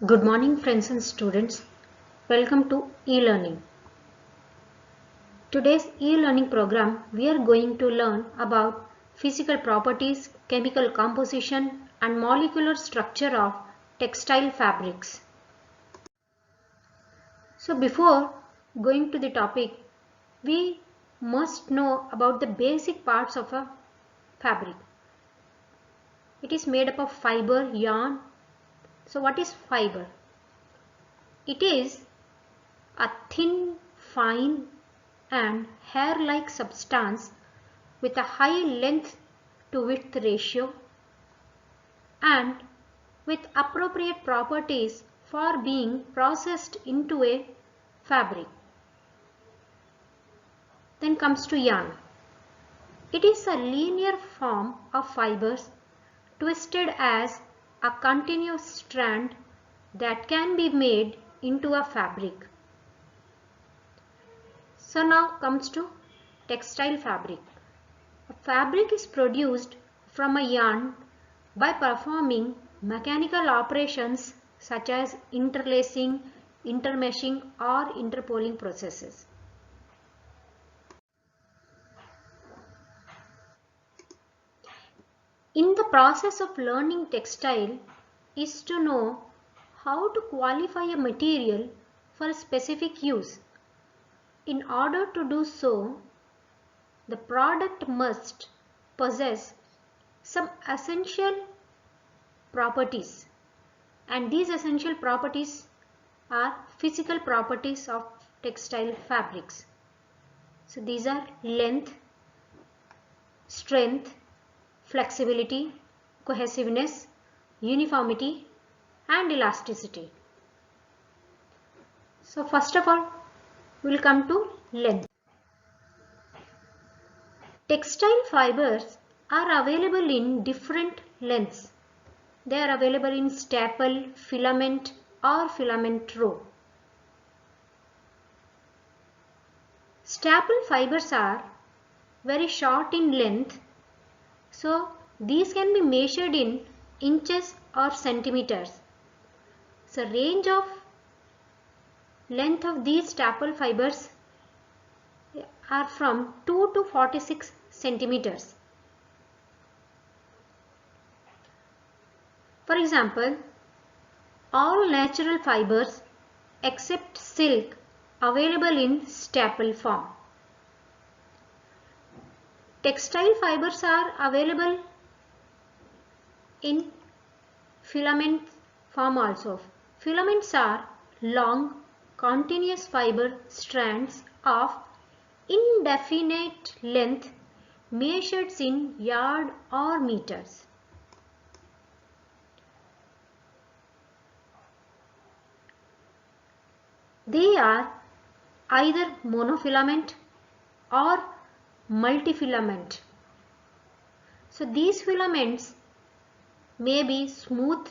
Good morning friends and students. Welcome to e-learning. Today's e-learning program we are going to learn about physical properties, chemical composition and molecular structure of textile fabrics. So before going to the topic, we must know about the basic parts of a fabric. It is made up of fiber, yarn. So what is fiber? It is a thin, fine and hair-like substance with a high length to width ratio and with appropriate properties for being processed into a fabric. Then comes to yarn. It is a linear form of fibers twisted as a continuous strand that can be made into a fabric. So now comes to textile fabric. A fabric is produced from a yarn by performing mechanical operations such as interlacing, intermeshing or interpolling processes. In the process of learning textile is to know how to qualify a material for a specific use. In order to do so, the product must possess some essential properties, and these essential properties are physical properties of textile fabrics. So these are length, strength, flexibility, cohesiveness, uniformity and elasticity. So first of all, we will come to length. Textile fibers are available in different lengths. They are available in staple, filament or filament row. Staple fibers are very short in length, so these can be measured in inches or centimeters. So range of length of these staple fibers are from 2 to 46 centimeters. For example, all natural fibers except silk available in staple form. Textile fibers are available in filament form also. Filaments are long, continuous fiber strands of indefinite length measured in yard or meters. They are either monofilament or multifilament. So these filaments may be smooth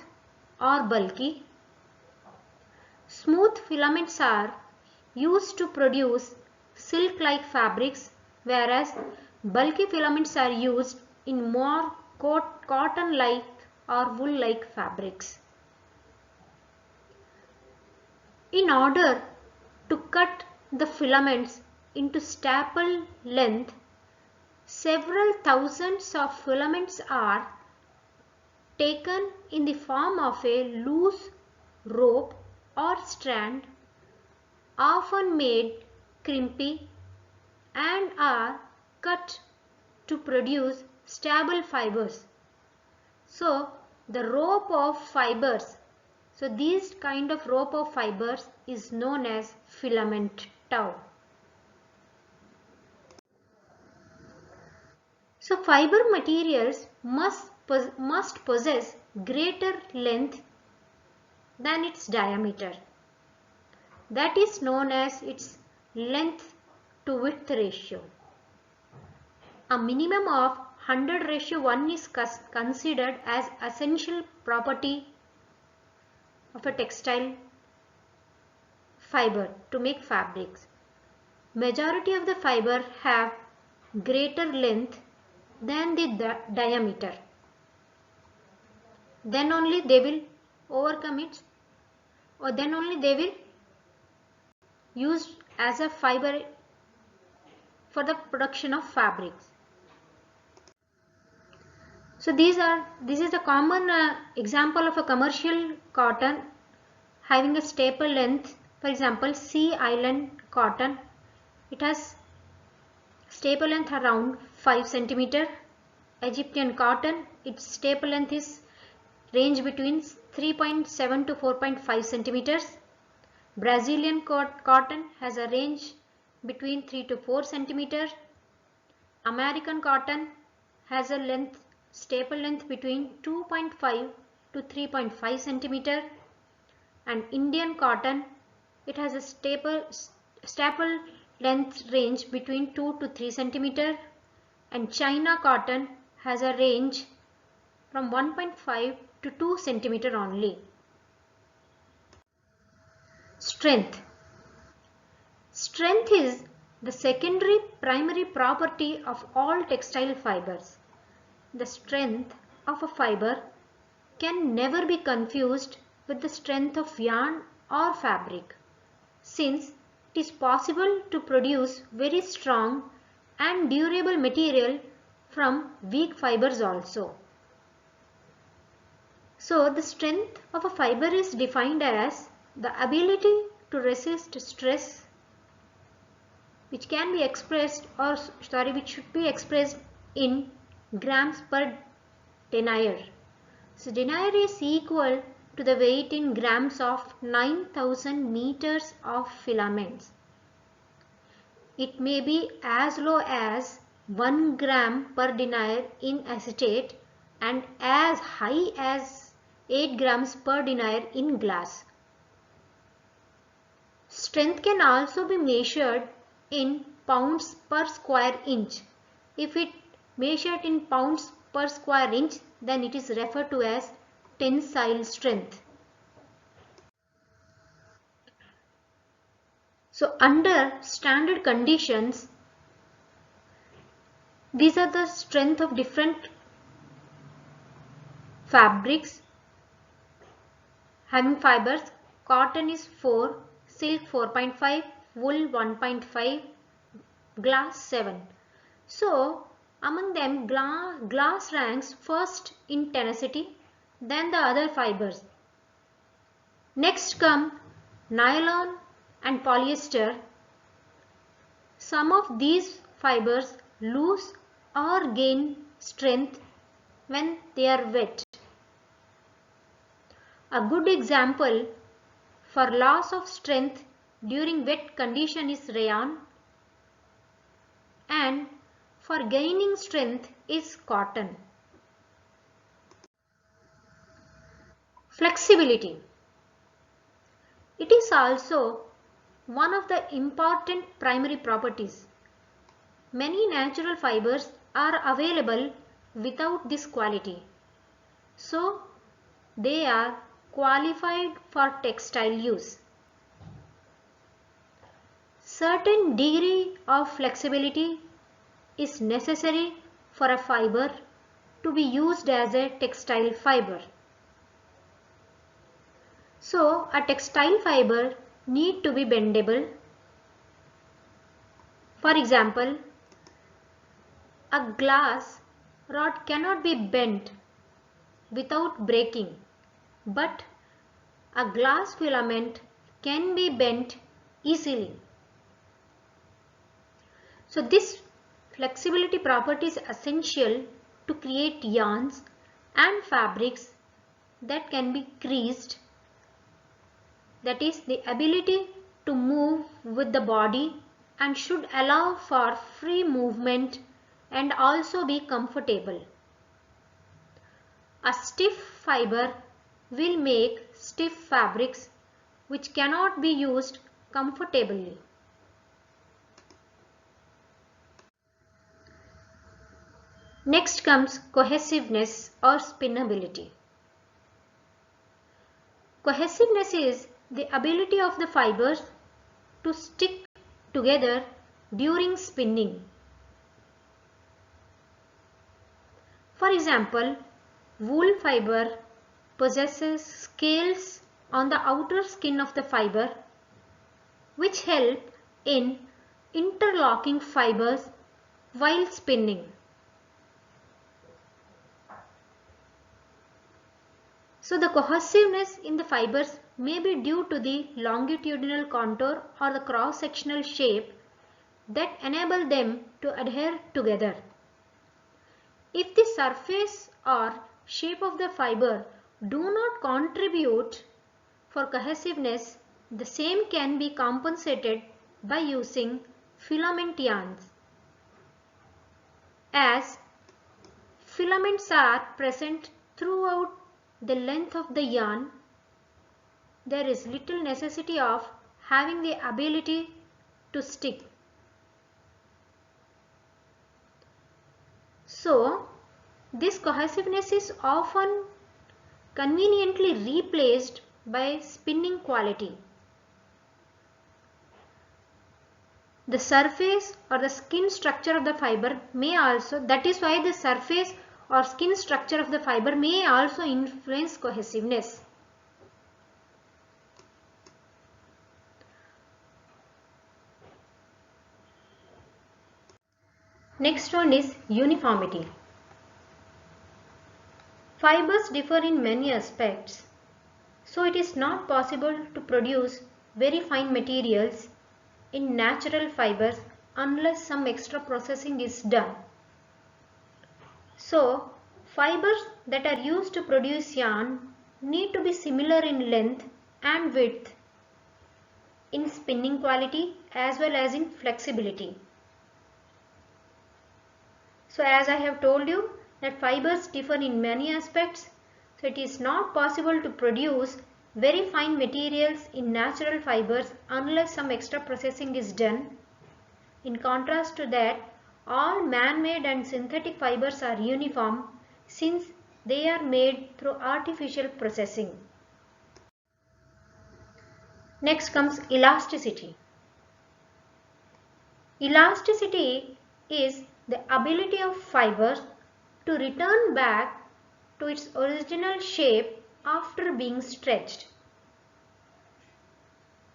or bulky. Smooth filaments are used to produce silk-like fabrics, whereas bulky filaments are used in more cotton-like or wool-like fabrics. In order to cut the filaments into staple length, several thousands of filaments are taken in the form of a loose rope or strand, often made crimpy, and are cut to produce stable fibers. So the rope of fibers, so these kind of rope of fibers is known as filament tow. So fiber materials must possess greater length than its diameter. That is known as its length to width ratio. A minimum of 100:1 is considered as essential property of a textile fiber to make fabrics. Majority of the fiber have greater length than the diameter. Then only they will overcome its or then only they will use as a fiber for the production of fabrics. So this is a common example of a commercial cotton having a staple length. For example, Sea Island cotton, it has staple length around 5 cm. Egyptian cotton, its staple length is range between 3.7 to 4.5 centimeters. Brazilian cotton has a range between 3 to 4 centimeters. American cotton has a staple length between 2.5 to 3.5 centimeter, and Indian cotton, it has a staple length range between 2 to 3 centimeter, and China cotton has a range from 1.5 to 2 centimeter only. Strength. Strength is the secondary primary property of all textile fibers. The strength of a fiber can never be confused with the strength of yarn or fabric, since it is possible to produce very strong and durable material from weak fibers also. So the strength of a fiber is defined as the ability to resist stress, which should be expressed in grams per denier. So denier is equal to the weight in grams of 9,000 meters of filaments. It may be as low as 1 gram per denier in acetate and as high as 8 grams per denier in glass. Strength can also be measured in pounds per square inch. If it measured in pounds per square inch, then it is referred to as tensile strength. So under standard conditions, these are the strength of different fabrics having fibers. Cotton is 4, silk 4.5, wool 1.5, glass 7. So among them glass ranks first in tenacity, then the other fibers. Next come nylon and polyester. Some of these fibers lose or gain strength when they are wet. A good example for loss of strength during wet condition is rayon, and for gaining strength is cotton. Flexibility. It is also one of the important primary properties. Many natural fibers are available without this quality, so they are qualified for textile use. Certain degree of flexibility is necessary for a fiber to be used as a textile fiber. So a textile fiber need to be bendable. For example, a glass rod cannot be bent without breaking, but a glass filament can be bent easily. So this flexibility property is essential to create yarns and fabrics that can be creased, that is the ability to move with the body and should allow for free movement and also be comfortable. A stiff fiber will make stiff fabrics which cannot be used comfortably. Next comes cohesiveness or spinnability. Cohesiveness is the ability of the fibers to stick together during spinning. For example, wool fiber possesses scales on the outer skin of the fiber, which help in interlocking fibers while spinning. So the cohesiveness in the fibers may be due to the longitudinal contour or the cross-sectional shape that enable them to adhere together. If the surface or shape of the fiber do not contribute for cohesiveness, the same can be compensated by using filament yarns. As filaments are present throughout the length of the yarn, there is little necessity of having the ability to stick. So, this cohesiveness is often conveniently replaced by spinning quality. The surface or the skin structure of the fiber may also, that is why the surface or skin structure of the fiber may also influence cohesiveness. Next one is uniformity. Fibers differ in many aspects, so it is not possible to produce very fine materials in natural fibers unless some extra processing is done. So, fibers that are used to produce yarn need to be similar in length and width, in spinning quality as well as in flexibility. So as I have told you that fibers differ in many aspects, so it is not possible to produce very fine materials in natural fibers unless some extra processing is done. In contrast to that, all man-made and synthetic fibers are uniform since they are made through artificial processing. Next comes elasticity. Elasticity is the ability of fiber to return back to its original shape after being stretched.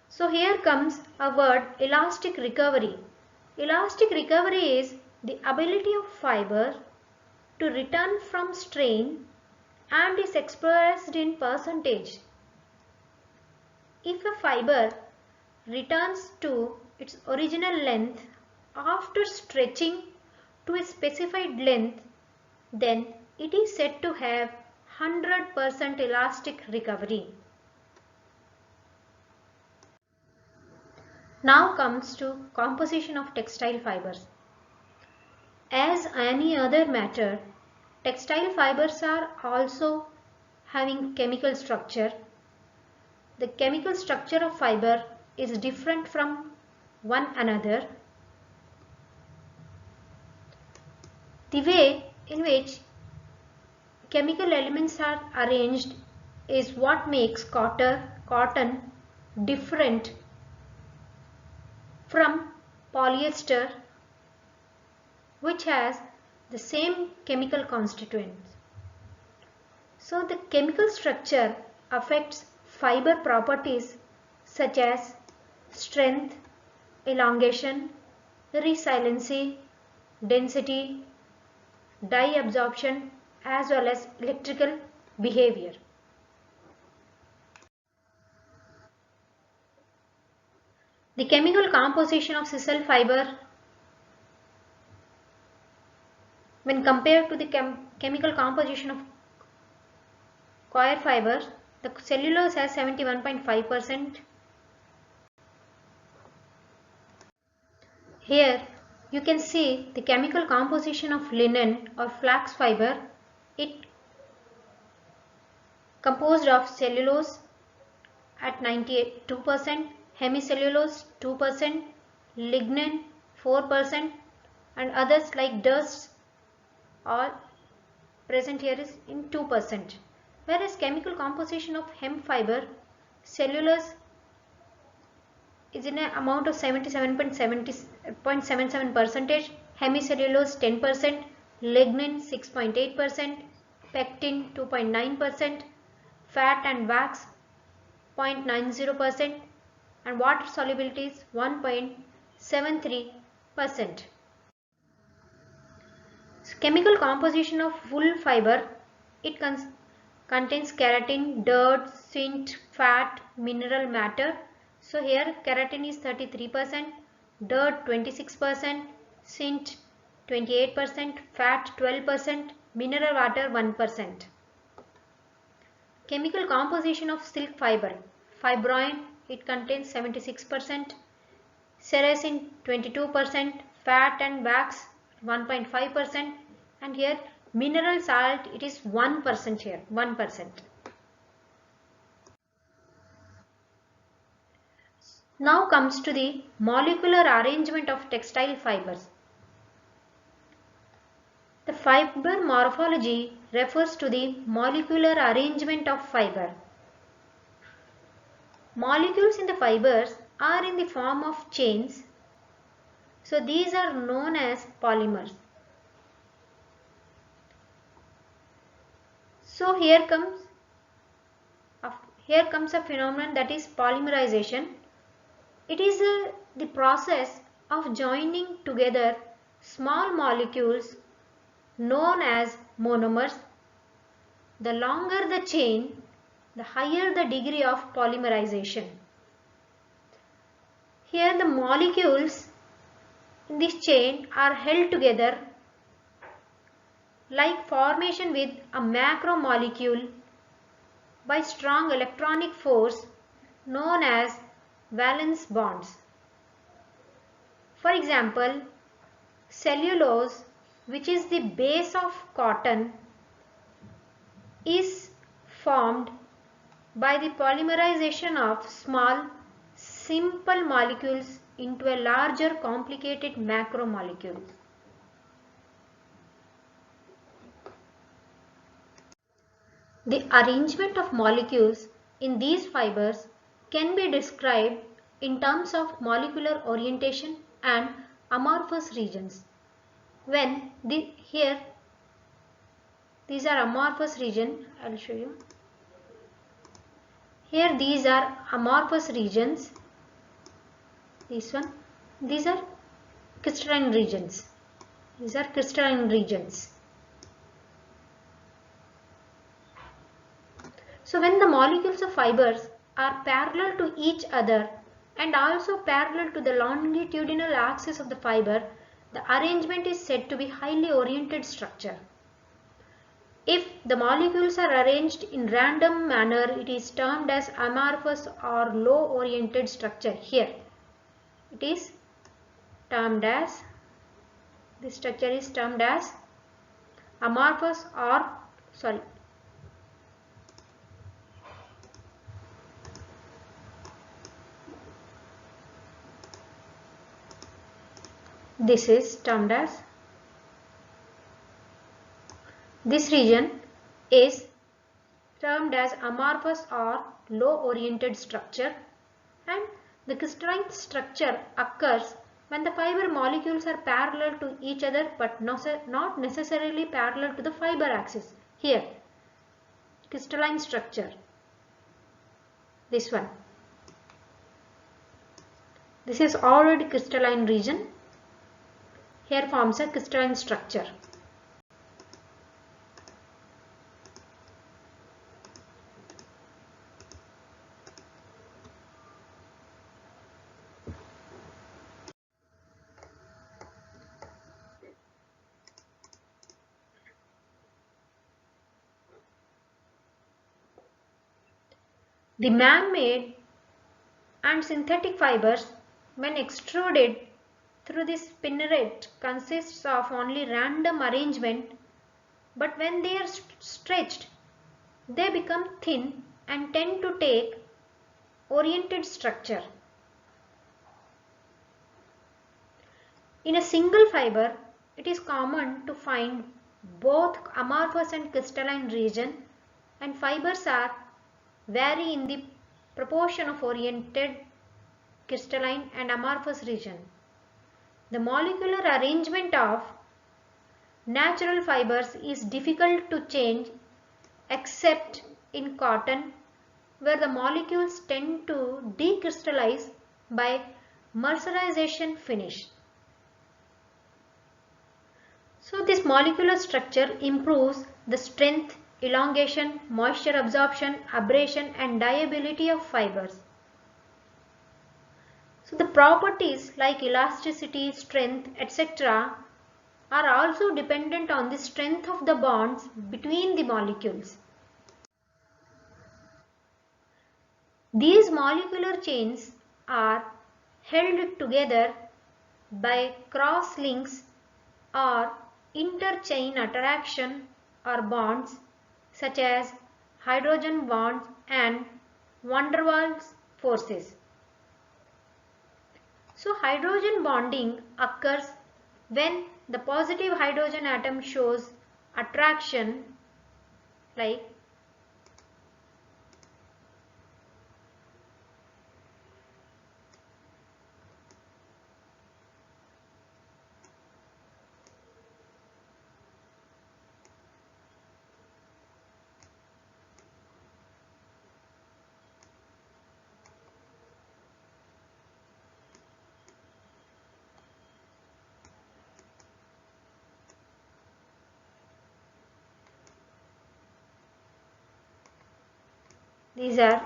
So here comes a word, elastic recovery. Elastic recovery is the ability of fiber to return from strain and is expressed in percentage. If a fiber returns to its original length after stretching to a specified length, then it is said to have 100% elastic recovery. Now comes to composition of textile fibers. As any other matter, textile fibers are also having chemical structure. The chemical structure of fiber is different from one another. The way in which chemical elements are arranged is what makes cotton different from polyester, which has the same chemical constituents. So the chemical structure affects fiber properties such as strength, elongation, resiliency, density, dye absorption as well as electrical behavior. The chemical composition of sisal fiber when compared to the chemical composition of coir fiber, the cellulose has 71.5%. Here you can see the chemical composition of linen or flax fiber. It composed of cellulose at 92%, hemicellulose 2%, lignin 4% and others like dust all present here is in 2%. Whereas chemical composition of hemp fiber, cellulose is in an amount of 77.77%, hemicellulose 10%, lignin 6.8%, pectin 2.9%, fat and wax 0.90% and water solubility is 1.73%. Chemical composition of wool fiber, it contains keratin, dirt, scent, fat, mineral matter. So here keratin is 33%, dirt 26%, scent 28%, fat 12%, mineral water 1%. Chemical composition of silk fiber, fibroin, it contains 76%, sericin 22%, fat and wax 1.5%, and here mineral salt, it is 1% here, 1%. Now comes to the molecular arrangement of textile fibers. The fiber morphology refers to the molecular arrangement of fiber. Molecules in the fibers are in the form of chains. So these are known as polymers. So here comes a phenomenon, that is polymerization. It is the process of joining together small molecules known as monomers. The longer the chain, the higher the degree of polymerization. Here the molecules in this chain are held together like formation with a macromolecule by strong electronic force known as valence bonds. For example, cellulose, which is the base of cotton, is formed by the polymerization of small simple molecules into a larger complicated macromolecule. The arrangement of molecules in these fibers can be described in terms of molecular orientation and amorphous regions. When here these are amorphous region, I will show you. Here these are amorphous regions. These are crystalline regions. These are crystalline regions. So when the molecules of fibers are parallel to each other and also parallel to the longitudinal axis of the fiber, the arrangement is said to be highly oriented structure. If the molecules are arranged in random manner, it is termed as amorphous or low oriented structure. Here it is termed as, this structure is termed as amorphous or this is termed as, this region is termed as amorphous or low oriented structure, and the crystalline structure occurs when the fiber molecules are parallel to each other but not necessarily parallel to the fiber axis. Here crystalline structure, this one, this is already crystalline region, here forms a crystalline structure. The man-made and synthetic fibers, when extruded through the spinneret, consists of only random arrangement, but when they are stretched, they become thin and tend to take oriented structure. In a single fiber, it is common to find both amorphous and crystalline region, and fibers vary in the proportion of oriented, crystalline and amorphous region. The molecular arrangement of natural fibers is difficult to change except in cotton, where the molecules tend to decrystallize by mercerization finish. So this molecular structure improves the strength, elongation, moisture absorption, abrasion and dyeability of fibers. So the properties like elasticity, strength, etc. are also dependent on the strength of the bonds between the molecules. These molecular chains are held together by cross links or interchain attraction or bonds such as hydrogen bonds and van der Waals forces. So hydrogen bonding occurs when the positive hydrogen atom shows attraction like these are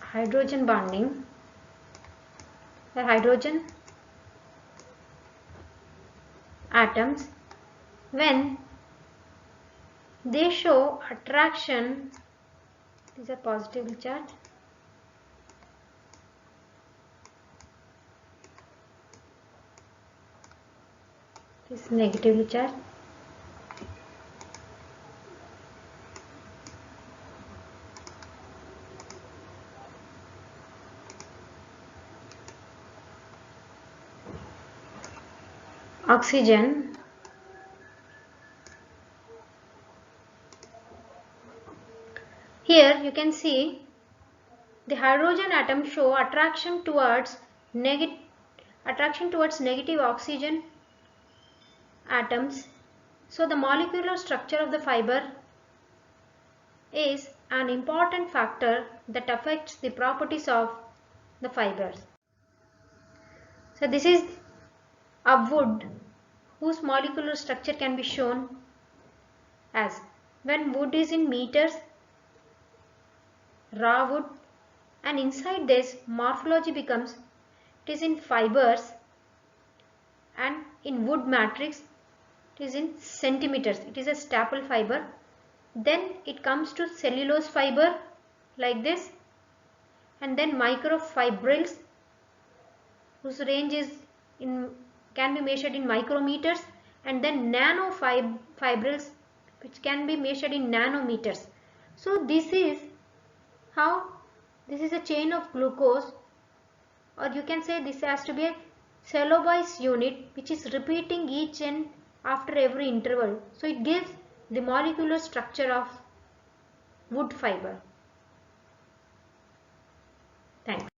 hydrogen bonding, the hydrogen atoms when they show attraction, these are positively charged, this is negatively charged. Oxygen here you can see the hydrogen atoms show attraction towards negative oxygen atoms. So the molecular structure of the fiber is an important factor that affects the properties of the fibers. So this is a wood whose molecular structure can be shown as when wood is in meters, raw wood, and inside this morphology becomes it is in fibers, and in wood matrix it is in centimeters, it is a staple fiber. Then it comes to cellulose fiber like this, and then microfibrils whose range is can be measured in micrometers, and then nanofibrils which can be measured in nanometers. So this is a chain of glucose, or you can say this has to be a cellulose unit which is repeating each and after every interval. So it gives the molecular structure of wood fiber. Thanks.